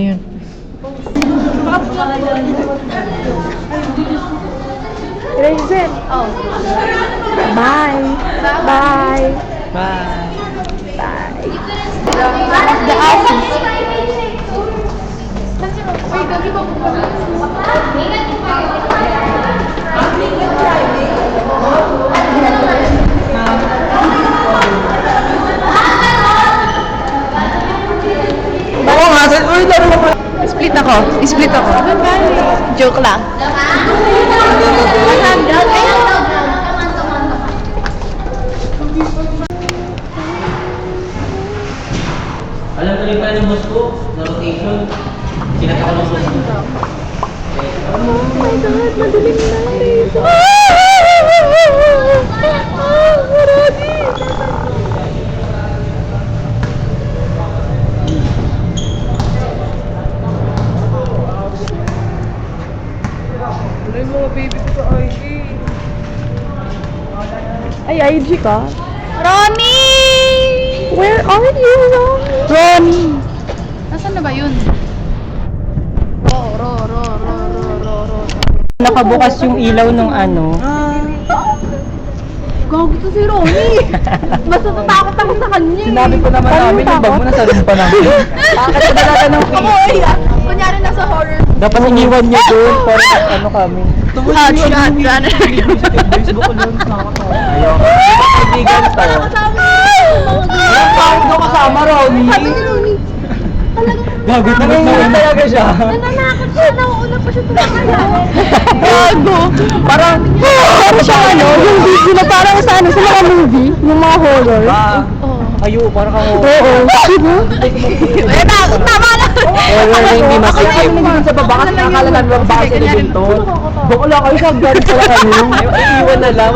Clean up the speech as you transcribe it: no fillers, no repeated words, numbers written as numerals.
Ano yun? Raisin. Oh. Bye. Bye. Bye. Bye. The office. Wait, gagi ba po? Oo nga, uy, laro mo pa. Split ako. Split ako. Joke lang. Alam ko rin pala ng boss ko, na rotation. Sinata ko ng boss ko. Oh my God, madilim na. Marami. Ay, mga baby ko sa IG. Ay, IG ka? Ronnie! Where are you, Ronnie? Nasaan na ba yun? Ro. Nakabukas yung ilaw nung ano. Gago to si Ronnie! Basta natakot ako sa kanya. Sinabi ko naman namin, yung bag mo nasa room pa namin. Bakit ka nalatanong ko? Ako ay, kunyari nasa horror. Dapat iniwan niyo doon para ano kami. Shotgun. Facebook ko lang, nakakatawa. Ayaw. Kaibigan to. Walang pangit daw kasama, Ronnie. Sabi ni Ronnie, talagang Gagot na talaga siya. nananakot siya. Nauuna pa siya tumakaya. Gago! Parang siyang ano, yung video na parang sa ano, sa mga movie, yung mga horror. Ayo, parang ako. Oo, diba? Eh, tama na. Horror na hindi masikip. Sa baba kasi nakakalagan lang ba sa elevator? Bakula kayo sa ganit pala kami. Iiwan na lang.